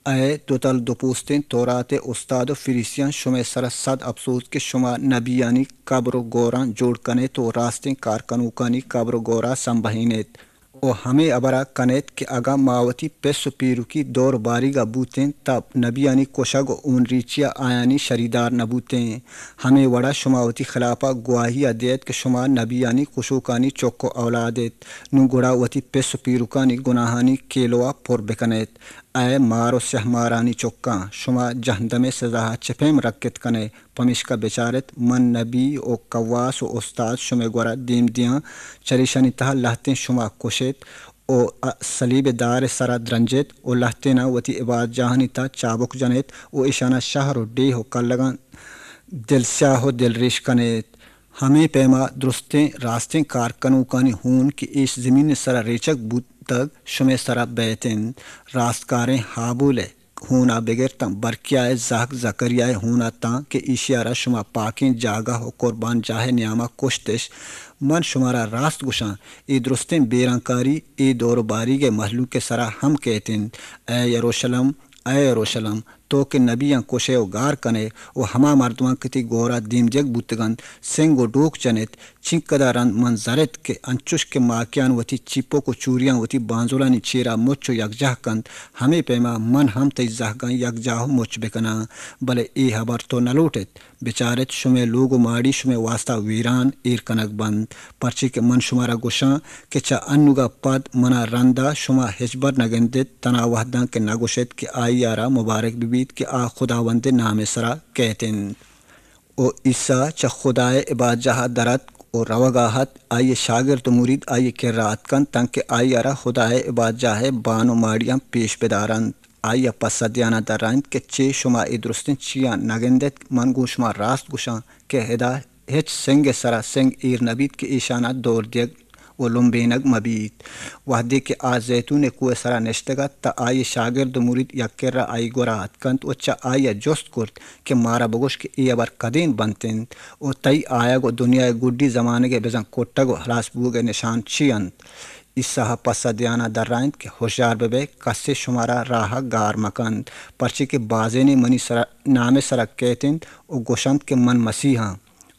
اے دوتل دوپوستین تورات استاد و فریسیان شما سر صد افسوس کہ شما نبیانی قبر و گوران جوڑ کنے تو راستین کارکنوکانی قبر و گورا سنبھینیت او ہمیں ابرا کنیت کہ اگا ماوتی پیسو پیرو کی دور باری گا بوتیں تب نبیانی کوشگ و اون ریچیا آیانی شریدار نبوتیں ہمیں وڑا شماوتی خلافہ گواہی دیت کہ شما نبیانی کشوکانی چوکو اولادیت نو گڑا وتی پیسو پیروکانی گناہانی کیلوا پر بکنیت اے مارو سہ مارانی چوکاں شما جہندم سزا چپیم رکت کنے پمشکا بیچارت من نبی او قواس و استاد شما گورا دیم دیاں چریشانی تہا لہتیں شما کشت او صلیب دار سرا درنجت او لہتینا وتی عباد جہانی تا چابک جنیت او ایشانہ شہر و ڈیہ و کلگان دل سیاہ و دل ریش کنیت ہمیں پیما درستیں راستیں کارکنوکانی ہون کہ ایش زمین سرا ریچک بود تگ شمع سرا بیتن راستکاریں حابولے ہونا بگرتاں برکیائے زاک زکریائے ہونا تاں کہ ایشیارا شما پاکیں جاگہ و قربان جاہ نیامہ کشتش من شمارا راست گشاں ای درستیں بیرانکاری ای دور باری کے محلوق کے سرا ہم کہتن اے یروشلم تو کہ نبیاں کوشے و گار کنے و ہما مردمان کتی گورا دیم جگ بوتگند سنگ و ڈوک چنت چنکداران منظرت کے انچوش کے ماکیان وتی چیپو کو چوریاں وتی بانزولانی چیرا مچ و یکجہ کند ہمیں پیما من ہم تی زہگاں یکجاہ مچ بکنا بلے ای حبر تو نلوٹت بیچارت شمع لوگ و ماڑی شمع واسطہ ویران ایر کنک بند پرچی کہ من شمارا گوشاں کہ چا انوگا پد منا رندہ شما ہچبر نگندت تنا وحداں کے نگوشت کہ آئی یارا مبارک بیت کہ آ خداوند نام سرا کہتن او عیسیٰ چا خدائے عباد جہاں درت اور روگاہت آئیے شاگرد مرید آئیے کرات کن تنکہ آئی ارا خدائے عباد جاہ بانو ماڑیاں پیش بدارند آئیے پسدیانہ درائند کہ چے شما ای درستن چیاں نگندت من گو شما راست گوشاں کہ ہدا ہچ سنگ سرا سنگ ایر نبیت کہ ایشانہ دور دیگ و لمبینگ مبیت وحدی کہ آ زیتون کوہ سرا نشتگت تا آئی شاگرد مرید یک آئی گورا اتکنت و چا آئی جست کرت کہ مارا بگوش کہ ای ابر کدین بنتند و تئی آیا گو دنیا گڈی زمانے کے بزن کوٹگ و حلاس بوگ نشان چیند اسا پسا دیانا در رائند کہ ہوشیار ببے کسے شمارا راہ گار مکند پرچے کہ بازینی منی سرا نام سرا کہتند و گوشند کہ من مسیحاں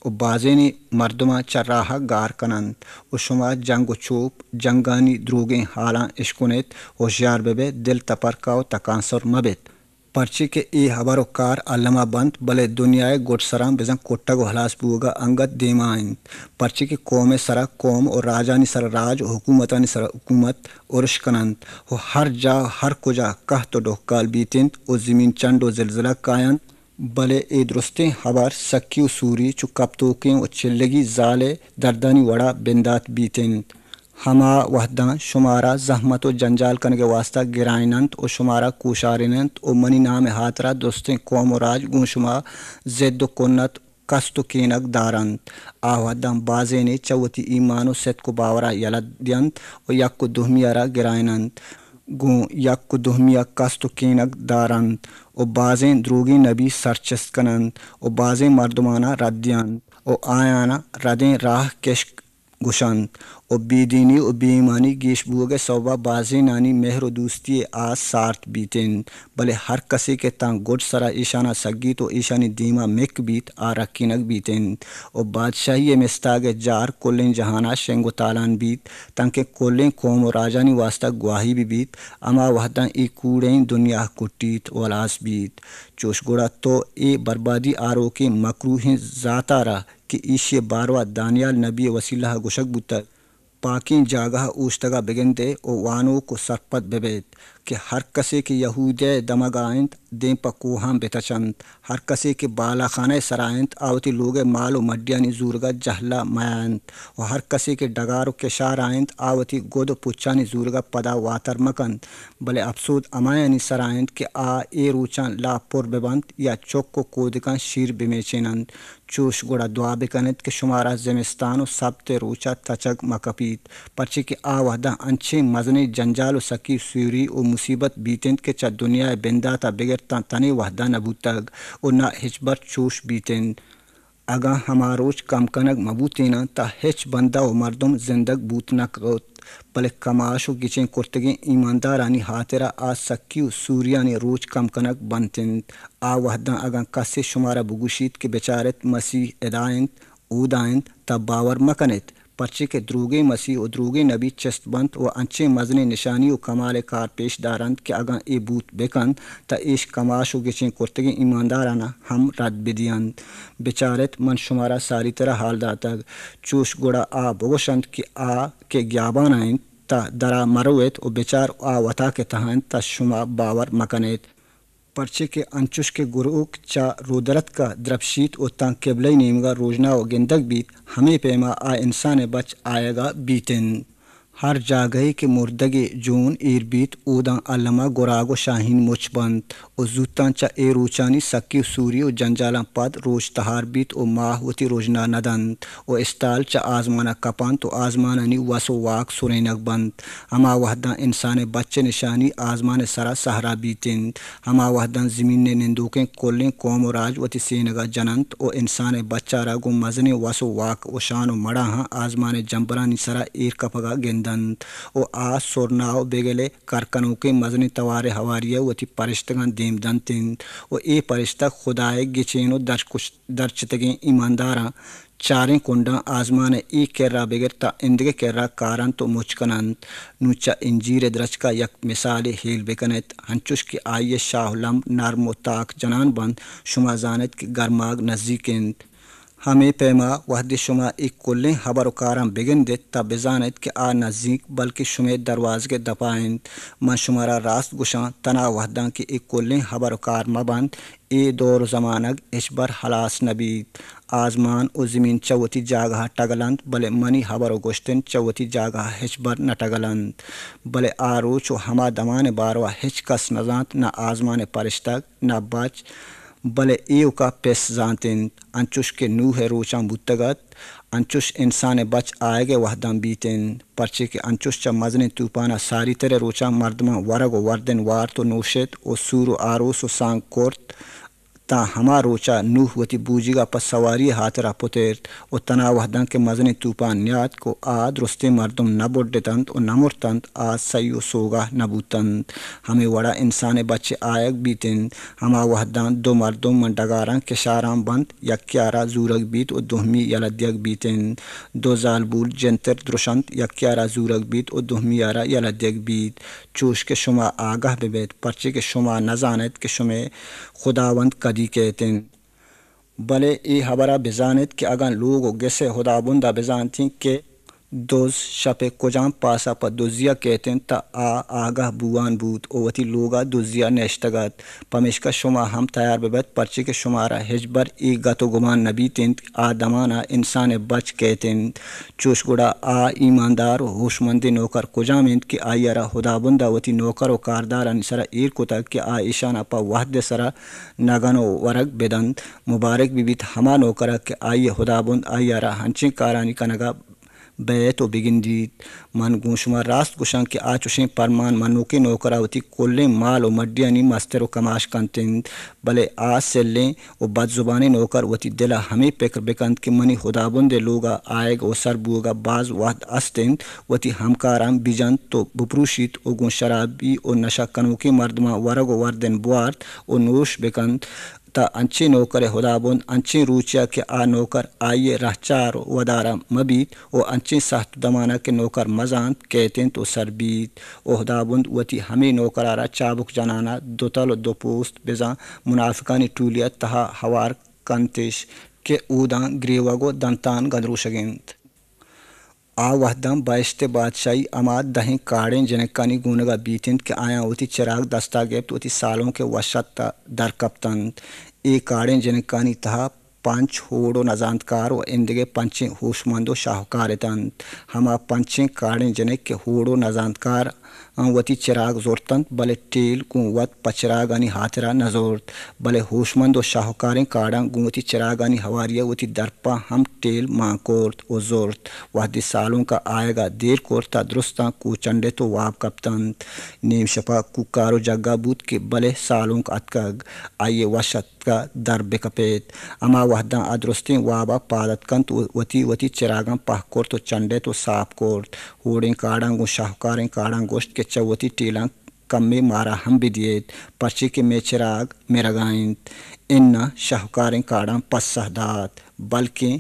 و بازینی مردمہ چا راہ گار کنند و شما جنگ و چوپ جنگانی دروگیں حالاں اشکنیت ہوشیار ببے دل تپرکاو تکانسر مبت پرچی کہ ای حبر و کار علمہ بند بلے دنیائے گوٹ سرام بزن کوٹگ و حلاس بوگا انگت دیمائند پرچی کہ قوم سرا قوم اور راجانی سرا راج و حکومتانی سرا حکومت عرش کنند و ہر جا ہر کجا قحط و ڈوکال بیتند و زمین چنڈ و زلزلہ کائند بلے ای درستیں حبر سکی و سوری چو کپتوکیں و چلگی زالے دردانی وڑا بندات بیتند ہما وحداں شمارا زحمت و جنجال کنگے واسطہ گرائننت و شمارا کوشارننت و منی نام ہاترا درستیں قوم و راج گون شما زد و کنت کست و کینک دارند آوہداں بازینے چوتی ایمان و ست کو باورا یلد دینت و یک کو دہمیارا گرائننت گوں یک کو دہمیا کست و کینک دارند و بازیں دروگی نبی سرچست کنند و بازیں مردمانہ ردیاند و آیانا ردیں راہ کشک گشند و بیدینی و بی ایمانی گیش بوگے صوبہ بازی نانی مہر و دوستی آس سارت بیتند بلے ہر کسی کے تاں گڈ سرا ایشانہ سگیت و ایشانی دیما مک بیت آرکینک بیتند و بادشاہی مستاگ جار کلیں جہانا شنگ و تالان بیت تنکہ کلیں قوم و راجانی واسطہ گواہی بھی بیت اما وحداں ای کوڑیں دنیا کٹیت ولاس بیت چوش گوڑا تو ای بربادی آرو کے مکروہیں ذاتا رہ کہ ایشی باروا دانیال نبی وسیلہ گشک بوتا پاکیں جاگہ اوشتگا بگندے او وانو کو سرپت ببیت کہ ہر کسی کے یہودے دمگائند دیں پا کوہاں بتچند ہر کسی کے بالا خانہ سرائند آوتی لوگ مال و مڈیانی زورگا جہلا میاند و ہر کسی کے ڈگار و کشار آئند آوتی گود و پچانی زورگا پدا واتر مکند بلے افسود امایانی سرائند کہ آ اے روچان لا پر ببند یا چوک کو کودکان شیر بمیچینند چوش گوڑا دعا بکنت کہ شمارا زمستان و سبت روچا تچگ مکپیت پرچی کہ آ وحدہ انچے مزنی جنجال و سکی سیوری و مصیبت بیتند کہ چا دنیا بنداتا بگرتا تنی وحدہ نبوتگ و نہ ہچبر چوش بیتند اگاں ہماروچ کم کنگ مبوتینا تا ہچ بندہ و مردم زندگ بوت نہ کت بلے کماش و گچیں کرتگیں ایماندارانی ہاترا آ سکی و سوریانی روچ کم کنک بنتند آ وحداں اگاں کسے شمارا بگوشید کہ بیچارت مسیح ادائنت اودائنت تب باور مکنت پرچے کہ دروگے مسیح و دروگے نبی چست بنت و انچے مزن نشانی و کمال کار پیش دارند کہ اگاں اے بوت بکند تا ایش کماش و گچیں کرتگیں ایماندارانا ہم رد بدیند بیچارت من شمارا ساری طرح حال داتگ چوش گڑا آ بگوشند کہ آ کہ گیابان آئند تا درا مرویت و بیچار آ وطا کے تہند تا شما باور مکنیت پرچے کہ انچوش کے گروک چا رودرت کا درپشیت و تان قبلہ نیمگا روجنا و گندگ بیت ہمیں پیما آ انسان بچ آئے گا بیتن ہر جاگہی کے مردگے جون ایر بیت اوداں علمہ گراگ و شاہین مچ بند و زوتان چا اے روچانی سکی و سوری و جنجالاں پد روچ تہار بیت و ماہ وتی روجنا ندند و استال چا آزمانہ کپانت و آزمانانی وس و واک سرینک بند ہما وحداں انسان بچ نشانی آزمان سرا سہرا بیتند ہما وحداں زمین نندوکیں کلیں قوم و راج وتی سینگا جننت و انسان بچارا گو مزن وس و واک و شان و مڑا ہاں آزمان جمبرانی سرا ایر کپگا گند و آ سورناو بگلے کرکنوں کے مزنی توارے ہواریہ وتی پرشتگان دیم دنتند و اے پرشتہ خدائے گچینو درچتگیں ایمانداراں چاریں کنڈاں آزمان ای کرا بگر تا اندگے کرا کارن تو مچکنند نوچا انجیر درچ کا یک مثال ہیل بکنت ہنچوش کی آئیے شاہ لم نرم و تاک جنان بند شما زانت کی گرماگ نزدیکند ہمیں پیما وحد شما ایک کلیں خبر و کارم بگن دیت تا بزانت کہ آ نزدیک بلکہ شما دروازے کے دپائند من شمارا راست گشاں تنا وحداں کی ایک کلیں خبر و کار مبند اے دور زمانگ اشبر حلاس نبید آزمان و زمین چوتی جاگہ ٹگلند بلے منی خبر و گشتن چوتی جاگہ ہچبر نہ ٹگلند بلے آروچ و ہما دمان باروا ہچ کس نزانت نہ آزمان پرشتگ نہ بچ بلے ایو کا پیس زانتند انچوش کے نوح روچاں بوتگت انچوش انسان بچ آئے گے وحداں بیتند پرچے کہ انچوش چا مزن توپانا ساری طرح روچاں مردماں ورگ و وردن وار تو نوشت و سور و آروس و سانگ کورت تا ہما روچا نوح وتی بوجیگا پس سواری ہاترا پترت و تنا وحداں کے مزن توپان نیات کو آ درستے مردم نہ بڈتند و نہ مرتند آ سی و سوگاہ نہ بوتند ہمیں وڑا انسان بچے آیگ بیتند ہما وحداں دو مردم من ڈگاراں کشاراں بند یکیارا زورگ بیت و دوہمی یلدیگ بیتند دو زالبول جنتر درشند یکیارا زورگ بیت و دوہمی یارا یلدیگ بیت چوش کے شما آگاہ ببیت پرچے کہ شما نزانت کہ شما خداوند کدی کہتیں بلے ای خبرہ بزانت کہ اگاں لوگ و گسے خداوندہ بزانتیں کہ دوز شپ کجام پاسا پا دوزیا کہتیں تا آگاہ بوان بود او وتی لوگا دوزیا نیشتگت پمشکا شما ہم تیار ببت پرچے کہ شمارا ہجبر ای گت و گمان نبی تند آ دمانا انسان بچ کہتند چوش گڑا آ ایماندار و ہوشمند نوکر کجامند کہ آئیارا خداوندہ وتی نوکر و کارداران سرا ایر کتا کہ آ ایشانا پا وحد سرا نگن و ورگ بدند مبارک بیت ہما نوکرہ کہ آئیے خداوند آئیارا ہنچیں کارانی کنگا بیت و بگندید من گون شما راست گوشاں کہ آچوشیں پرمان منوکے نوکراوتی کلیں مال و مڈیانی مستر و کماش کنتند بلے آ سلیں و بد زبانی نوکر وتی دلہ ہمیں فکر بکند کہ منی خداوند لوگا آئے گا و سر بوگا بعض وحد استند وتی ہمکاران بیجند تو بپروشید و گون شرابی و نشہ کنوکی مردما ورگ و وردن بوارت و نوش بکند تا انچے نوکر خداوند انچے روچیا کہ آ نوکر آئیے رہچار ودارا مبیت و انچے سخت دمانہ کے نوکر مزانت کہتیں تو سر بیت و خداوند وتی ہمیں نوکرارا چابک جنانا دو تل و دو پوست بزاں منافقانی ٹولیت تہا ہوار کنتش کہ اوداں گریوگو دنتان گدروشگند آ وحداں بائشت بادشاہی اما دہیں کاڑیں جنکانی گونگا بیتند کہ آیاں وتی چراغ دستا گیپت وتی سالوں کے وشت در کپتند اے کاڑیں جنکانی تہا پنچ ہوڑ و نزانتکار و اندگے پنچیں ہوشمند و شاہکارتند ہما پنچیں کاڑیں جنک کے ہوڑ و نزانتکار وتی چراغ زورتند بلے ٹیل گوں وت پچراغانی ہاترا نزورت بلے ہوشمند و شاہکاریں کاڑاں گوں وتی چراغانی ہواریا وتی درپا ہم ٹیل ماں کورت و زورت وحدی سالوں کا آئے گا دیر کورتا درستاں کو چنڈے تو واب کپتند نیم شپا کو کارو جگہ بود کہ بلے سالوں کا اتکگ آئیے وشت کا در بکپیت اما وحداں ادرستیں وابا پادت کنت وتی چراغاں پہ کورت و چنڈے تو صاف کورت ہوڑیں کاڑاں گوں شاہکاریں کاڑاں گوشت کے چوتی ٹیلاں کمے مارا ہم بھی دیت پرچے کے میں چراغ میں رگائنت ان شاہکاریں کاڑاں پس سہدات بلکہ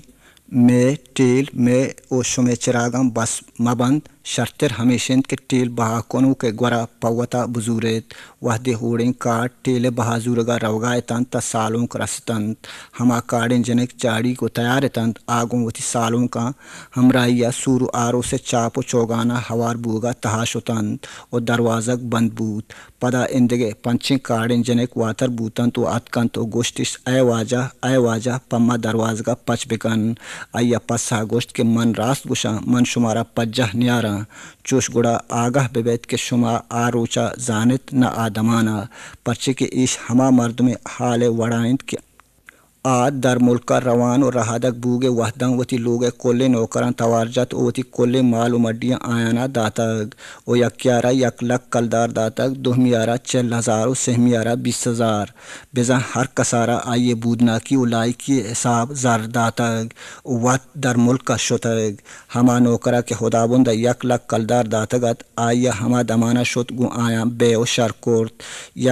میں ٹیل میں او شمے چراغاں بس مبند شرطر ہمیشند کے ٹیل بہا کنو کے گورا پوتا بزورت وحدے ہوڑیں کاٹ ٹیل بہا زورگا روگائے تا سالوں کا رستند ہما کاڑیں جنک چاڑی کو تیار تند آگوں وتی سالوں کا ہمراہیا سورو آرو سے چاپ و چوگانا ہوار بوگا تہاش تند و دروازک بند بوت پدا اندگے پنچیں کاڑیں جنک واتر بوتن تو اتکن تو گوشتش اے واجہ پما دروازگا پچ بکن آیا پسا گوشت کے من راست گشاں من شمارا پجہ نیاراں چوش گڑا آگاہ ببیت کہ شما آروچا زانت نہ آدمانا پرچے کہ ایش ہما مرد میں حال وڑائند کہ آ در ملکا روان و رہادک بوگے وحداں وتی لوگے کلے نوکراں توارجت و وتی کلے مال و مڈیاں آیانا داتگ و یکیارا 1 لک کلدار داتگ دوہمیارا 40,000 و سہمیارا 20,000 بزاں ہر کسارا آئیے بودناکی و لائکی حساب زر داتگ وت در ملکا شتگ ہما نوکرا کہ خدابندہ 1 لک کلدار داتگت آئیا ہما دمانہ شت گوں آیاں بے و شر کورت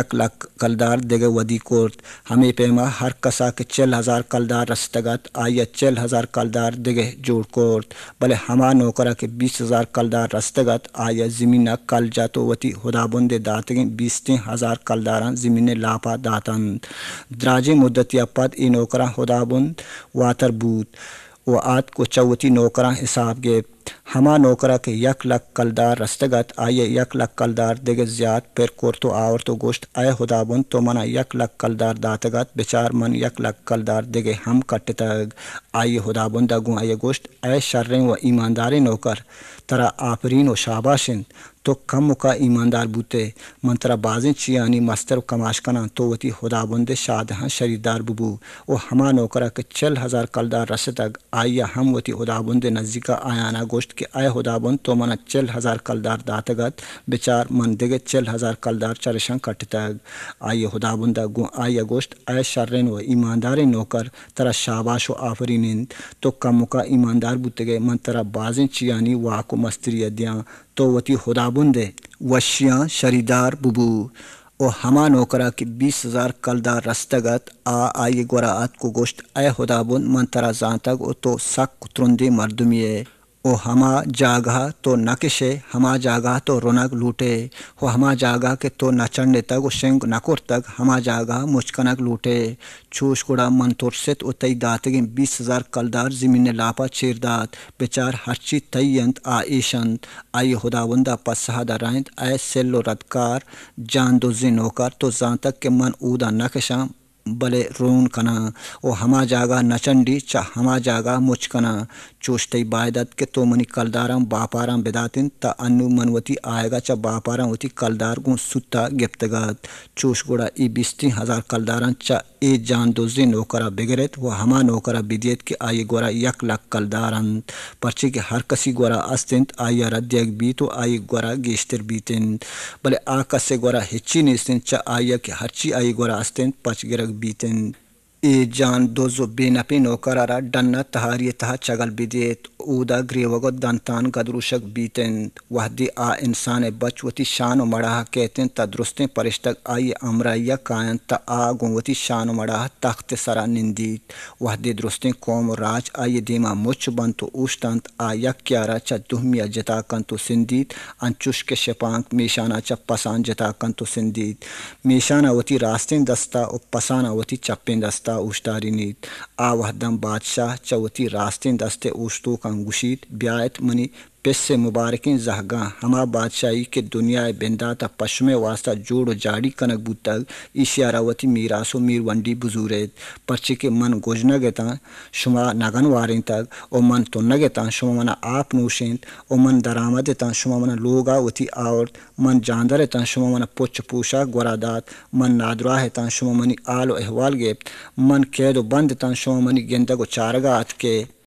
1 لک کلدار دگے ودی کورت ہمیں پیما ہر کسا کہ 40,000 کلدار رستگت آئیا 40,000 کلدار دگے جوڑ کورت بلے ہما نوکرا کہ 20,000 کلدار رستگت آئیا زمینہ کل جاتو وتی خدابندے داتگیں 20,000 کلداراں زمین لاپا داتند دراجے مدتیا پد ای نوکراں خدابند واتر بود و آت کو چوتی نوکراں حساب گیپ ہما نوکرا کہ 1 لک کلدار رستگت آئیے 1 لک کلدار دگے زیاد پر کورتو آور تو گوشت اے خدابند تو منا 1 لک کلدار داتگت بچار من 1 لک کلدار دگے ہم کٹتگ آئیے خدابندہ گوں آئیے گوشت اے شریں و ایمانداریں نوکر ترا آفرین و شاباشند تو کم مکا ایماندار بوتے من ترا بازیں چیانی مستر و کماش کناں تو وتی خدابند شادہاں شریدار ببو و ہما نوکرا کہ 40,000 کلدار رستگ آئیا ہم وتی خدابند نزدیکا آیانا گوشت کہ اے خدابند تو منا 40,000 کلدار داتگت بچار من دگے 40,000 کلدار چرشاں کٹتگ آئیے خدابندہ گوں آئیا گوشت اے شرین و ایمانداریں نوکر ترا شاباش و آفرینند تو کم مکا ایماندار بوتگے من ترا بازیں چیانی واک و مستری دیاں تو وتی خدابندے وشیاں شریدار ببو او ہما نوکرا کہ 20,000 کلدار رستگت آئیے گوراات کو گوشت اے خدابند من ترا زانتگ او تو سک ترندے مردمیے او ہما جاگہ تو نکشے ہما جاگہ تو رونگ لوٹے ہو ہما جاگہ کہ تو نہ چنڈے تگ و شنگ نہ کرتگ ہما جاگہ مچکنک لوٹے چوش گڑا من ترست و تئی داتگیں 20,000 کلدار زمین لاپا چیر دات بچار ہرچی تئی انت ایشند آئی خداوندہ پسہا درائند اے سل و ردکار جان دوزی نوکر تو زان تک کہ من اودا نکشاں بلے رون کنا او ہما جاگہ نچنڈی چا ہما جاگہ مچ کنا چوشتئی بائدت کہ تو منی کلداراں باپاراں بداتن تا انو منوتی آئے گا چا باپاراں وتی کلدار گوں ستا گپتگات چوش گوڑا ای 20,000 کلداراں چا ای جان دوزی نوکرا بگرت و ہما نوکرا بدیت کہ آئی گورا 1 لک کلدارند پرچے کہ ہر کسی گورا استنت آئی ردیگ بیت و آئی گورا گیشتر بیتند بلے آ کسے گورا ہچی نیستند چا آئی کہ ہرچی آئی گورا استنت پچ گرگ بیتند ای جان دوزو بے نپی نوکرارا ڈنہ تہاری تہا چگل بدیت اودا گریوگو دنتان گدروشک بیتند وحدی آ انسان بچ وتی شان و مڑاہ کہتند تا درستیں پرشتگ آئی امرائیہ کائن تا آگوں وتی شان و مڑاہ تخت سرا نندیت وحدی درستیں قوم و راج آئی دیما مچ بنتو اوشتند آ یک کیارا چا دہمیا جتا کنتو سندیت انچوش کے شپانک میشانہ چا پسان جتا کنتو سندیت میشانہ وتی راستیں دستا و پسانہ وتی چپیں دستا اوشتاری نیت آ وحدم بادشاہ چا وتی راستیں دستے اوشتو کن گشید بیایت منی پس سے مبارکین زہگاں ہما بادشاہی کے دنیا بنداتا پشم واسطہ جوڑ و جاڑی کنک بوتگ ایشیاراوتی میراث و میر ونڈی بزورید پرچے کہ من گوجنگتاں شما نگن وارین تگ او من تنگتاں شما منا آپ نوشینت او من درآمدتاں شما منا لوگا وتی آورد من جاندرتاں شما منا پچ پوشاک گورادات من نادراہتاں شما منی آل و احوال گیپت من قید و بندتاں شما منی گندگ و چارگات کے